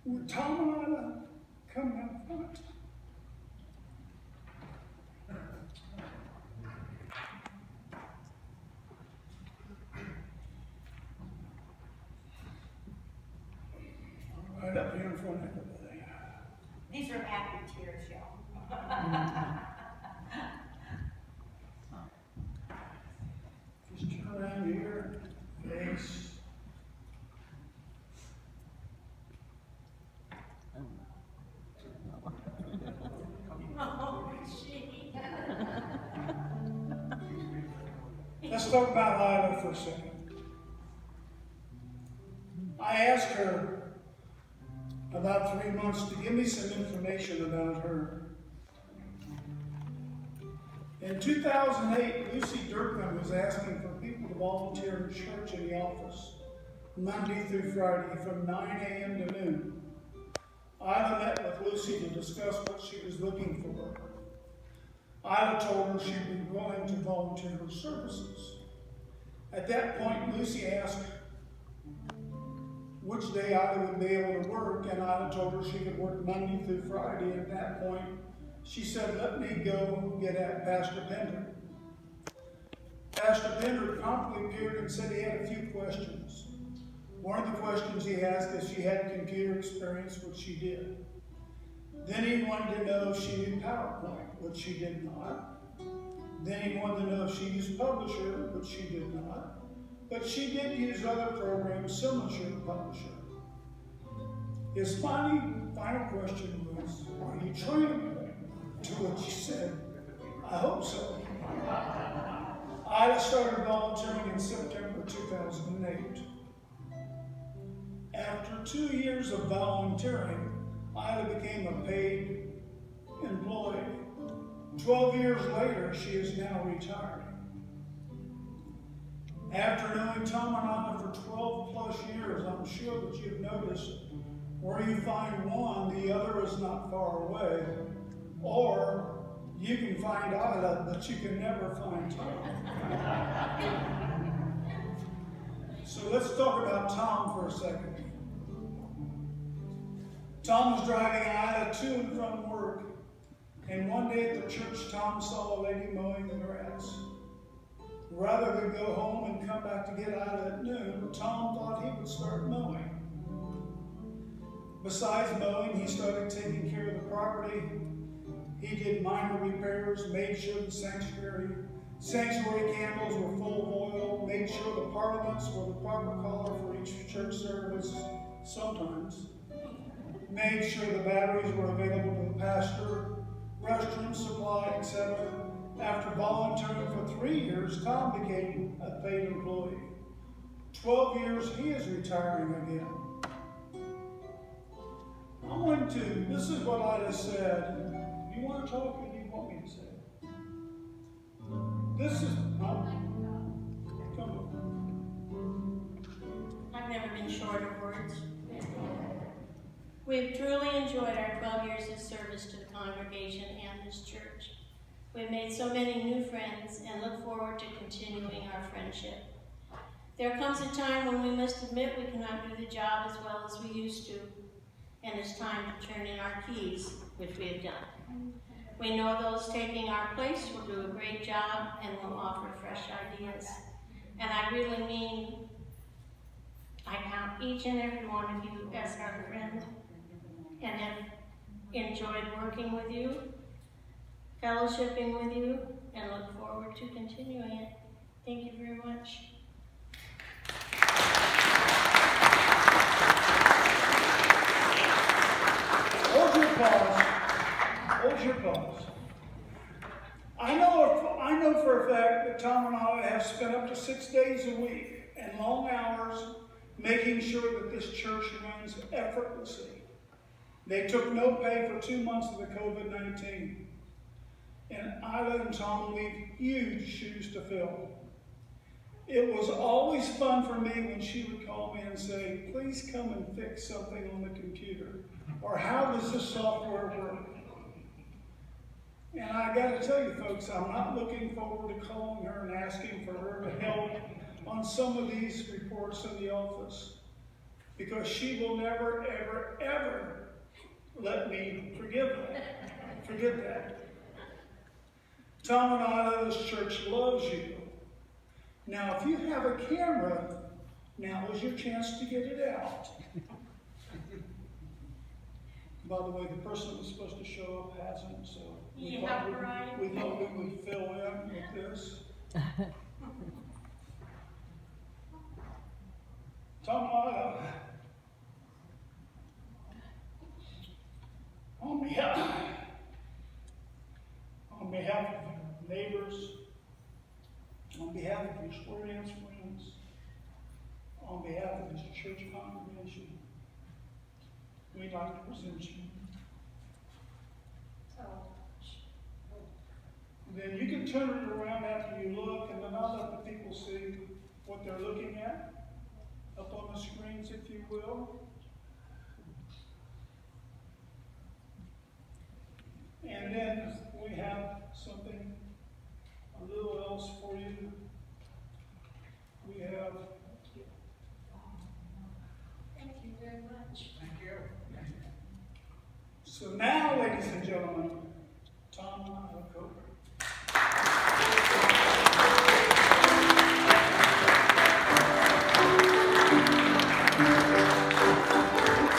Would Tom and Isla come down front? Right up here in front of everybody. These are happy tears, y'all. Just turn around here, face. Oh, gee. Let's talk about Isla for a second. I asked her about 3 months to give me some information about her. In 2008, Lucy Dirkman was asking for people to volunteer in church in the office, Monday through Friday from 9 a.m. to noon. Isla met with Lucy to discuss what she was looking for. Isla told her she'd be willing to volunteer her services. At that point, Lucy asked which day Isla would be able to work, and Isla told her she could work Monday through Friday. At that point, she said, "Let me go get at Pastor Pender." Pastor Pender promptly appeared and said he had a few questions. One of the questions he asked if she had computer experience, which she did. Then he wanted to know if she knew PowerPoint, which she did not. Then he wanted to know if she used Publisher, which she did not. But she did use other programs similar to Publisher. His final question was, "Are you trainable?" To which she said, "I hope so." Isla started volunteering in September 2008. After 2 years of volunteering, Isla became a paid employee. 12 years later, she is now retired. After knowing Tom and Isla for 12 plus years, I'm sure that you've noticed where you find one, the other is not far away. Or you can find Isla, but you can never find Tom. So let's talk about Tom for a second. Tom was driving Isla to and from work, and one day at the church, Tom saw a lady mowing the grass. Rather than go home and come back to get Isla at noon, Tom thought he would start mowing. Besides mowing, he started taking care of the property. He did minor repairs, made sure the sanctuary candles were full of oil, made sure the parliaments were the proper color for each church service, sometimes. Made sure the batteries were available to the pastor, restroom supply, etc. After volunteering for 3 years, Tom became a paid employee. 12 years, he is retiring again. This is what Isla said. You want to talk or do you want me to say it? This is, come on. I've never been short of words. We've truly enjoyed our 12 years of service to the congregation and this church. We've made so many new friends and look forward to continuing our friendship. There comes a time when we must admit we cannot do the job as well as we used to, and it's time to turn in our keys, which we have done. We know those taking our place will do a great job and will offer fresh ideas. And I really mean, I count each and every one of you as our friend and have enjoyed working with you, fellowshipping with you, and look forward to continuing it. Thank you very much. Hold your applause. I know for a fact that Tom and I have spent up to 6 days a week and long hours making sure that this church runs effortlessly. They took no pay for 2 months of the COVID-19. And Isla and Tom leave huge shoes to fill. It was always fun for me when she would call me and say, "Please come and fix something on the computer," or "How does this software work?" And I got to tell you folks, I'm not looking forward to calling her and asking for her to help on some of these reports in the office. because she will never, ever, ever let me forget that. Tom and I know this church loves you. Now, if you have a camera, now is your chance to get it out. By the way, the person that was supposed to show up hasn't, so we Yeah, right. we thought we would fill in with this. Tom, on behalf of neighbors, on behalf of your Square Dance friends, on behalf of this church congregation, we'd like to present you. Then you can turn it around after you look, and then I'll let the people see what they're looking at up on the screens, if you will. And then we have something a little else for you. We have. Thank you very much. Thank you. So now, ladies and gentlemen,